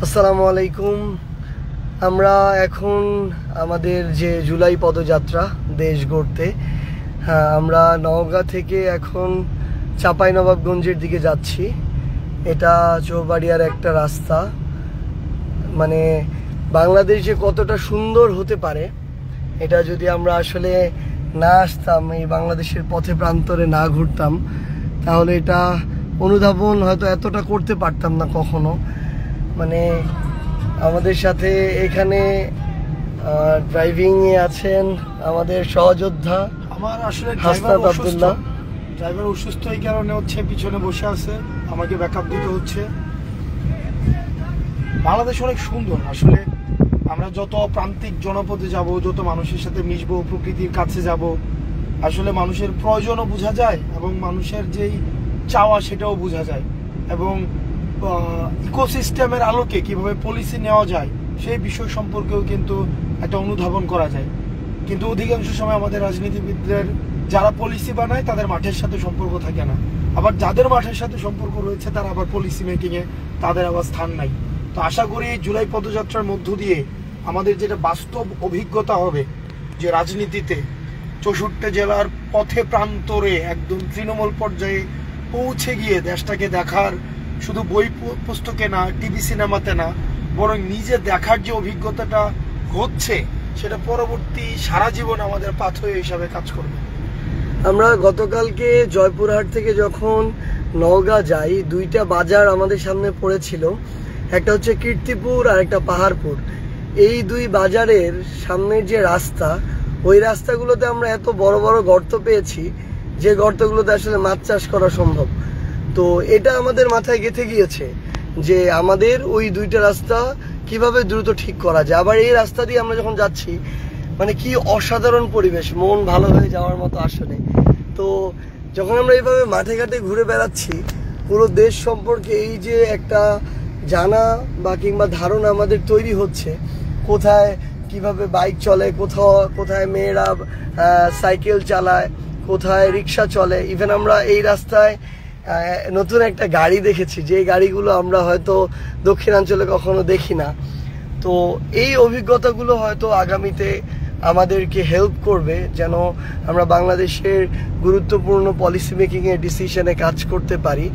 আসসালামু আলাইকুম। আমরা এখন আমাদের যে জুলাই পদযাত্রা দেশ গড়তে, আমরা নওগাঁ থেকে এখন চাঁপাইনবাবগঞ্জের দিকে যাচ্ছি। এটা চৌবাড়িয়ার একটা রাস্তা, মানে বাংলাদেশ যে কতটা সুন্দর হতে পারে এটা যদি আমরা আসলে না আসতাম, এই বাংলাদেশের পথে প্রান্তরে না ঘুরতাম, তাহলে এটা অনুধাবন হয়তো এতটা করতে পারতাম না কখনো। মানে আমাদের সাথে এখানে ড্রাইভিংয়ে আছেন আমাদের সহযোদ্ধা আমার আসলে হাসনাত আব্দুল্লাহ। ড্রাইভার অসুস্থ এই কারণে পিছনে বসে আছে, আমাকে ব্যাকআপ দিতে হচ্ছে। বাংলাদেশ অনেক সুন্দর। আসলে আমরা যত প্রান্তিক জনপদে যাব, যত মানুষের সাথে মিশবো, প্রকৃতির কাছে যাব, আসলে মানুষের প্রয়োজনও বোঝা যায় এবং মানুষের যেই চাওয়া সেটাও বোঝা যায়, এবং ইকোসিস্টেমের আলোকে কিভাবে পলিসি নেওয়া যায় সেই বিষয় সম্পর্কেও কিন্তু একটা অনুধাবন করা যায়। কিন্তু অধিকাংশ সময় আমাদের রাজনীতিবিদদের যারা পলিসি বানায় তাদের মাঠের সাথে সম্পর্ক থাকে না, আবার যাদের মাঠের সাথে সম্পর্ক রয়েছে তারা আবার পলিসি মেকিংয়ে তাদের আবার স্থান নাই। তো আশা করি জুলাই পদযাত্রার মধ্য দিয়ে আমাদের যেটা বাস্তব অভিজ্ঞতা হবে যে রাজনীতিতে 64 জেলার পথে প্রান্তরে একদম তৃণমূল পর্যায়ে পৌঁছে গিয়ে দেশটাকে দেখার, শুধু বই পুস্তকে না, টিভি সিনেমাতে না, বরং নিজে দেখার যে অভিজ্ঞতাটা হচ্ছে সেটা পরবর্তী সারা জীবন আমাদের পাথেয় হিসাবে কাজ করবে। আমরা গতকালকে জয়পুরহাট থেকে যখন নওগাঁ যাই, দুইটা বাজার আমাদের সামনে পড়েছিল, একটা হচ্ছে কীর্তিপুর আর একটা পাহাড়পুর। এই দুই বাজারের সামনের যে রাস্তা, ওই রাস্তাগুলোতে আমরা এত বড় বড় গর্ত পেয়েছি যে গর্তগুলোতে আসলে মাছ চাষ করা সম্ভব। তো এটা আমাদের মাথায় গেঁথে গিয়েছে যে আমাদের ওই দুইটা রাস্তা কিভাবে দ্রুত ঠিক করা যায়। আবার এই রাস্তা দিয়ে আমরা যখন যাচ্ছি, মানে কি অসাধারণ পরিবেশ, মন ভালো হয়ে যাওয়ার মতো আসলে। তো যখন আমরা এইভাবে মাঠে ঘাটে ঘুরে বেড়াচ্ছি, পুরো দেশ সম্পর্কে এই যে একটা জানা বা কিংবা ধারণা আমাদের তৈরি হচ্ছে, কোথায় কিভাবে বাইক চলে, কোথায় মেয়েরা সাইকেল চালায়, কোথায় রিক্সা চলে। ইভেন আমরা এই রাস্তায় নতুন একটা গাড়ি দেখেছি, যে গাড়িগুলো আমরা হয়তো দক্ষিণাঞ্চলে কখনো দেখি না। তো এই অভিজ্ঞতাগুলো হয়তো আগামীতে আমাদেরকে হেল্প করবে যেন আমরা বাংলাদেশের গুরুত্বপূর্ণ পলিসি মেকিংয়ে ডিসিশনে কাজ করতে পারি।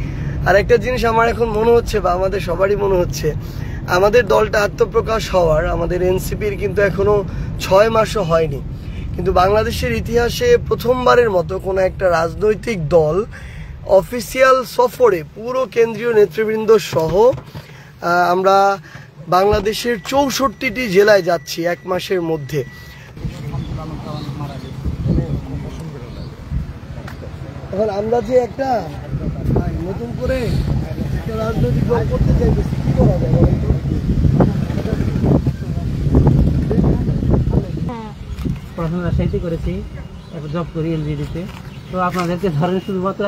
আর একটা জিনিস আমার এখন মনে হচ্ছে, বা আমাদের সবারই মনে হচ্ছে, আমাদের দলটা আত্মপ্রকাশ হওয়ার, আমাদের এনসিপির কিন্তু এখনো 6 মাসও হয়নি, কিন্তু বাংলাদেশের ইতিহাসে প্রথমবারের মতো কোনো একটা রাজনৈতিক দল অফিসিয়াল সফরে পুরো কেন্দ্রীয় নেতৃবৃন্দ সহ আমরা বাংলাদেশের 64টি জেলায় যাচ্ছি 1 মাসের মধ্যে। এখন আমরা যে একটা নতুন করে একটা রাজনৈতিক দল করতে চাইতেছি, কি করা যায়? পড়াশোনা রাজশাহীতে করেছি, এখন জব করি এলজিডিতে। তো আপনাদেরকে ধরেন শুধুমাত্র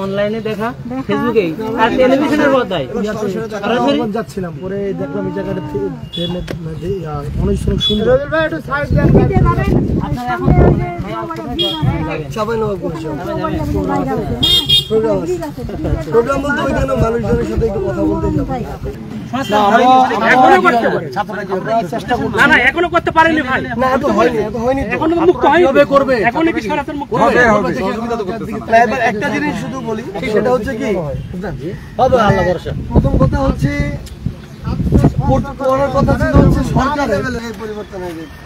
অনলাইনে দেখা, ফেসবুকে আর টেলিভিশনের পর্দায় যাচ্ছিলাম, পরে দেখলাম এই জায়গাটা অনেক সুন্দর। প্রোগ্রাম বলতে ওইখানে মানুষজনের সাথে একটু কথা বলতে যাবো। এখনো করতে পারেনি ভাই, না এত হয়নি, এখনো মুক্ত করবে, এখনো কি সরাসরি মুক্ত হবে। এবার একটা জিনিস শুধু বলি, সেটা হচ্ছে কি, প্রথম কথা হচ্ছে সরকারের পরিবর্তন হয়ে গেছে,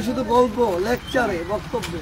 শুধু গল্প, লেকচারে, বক্তব্যে।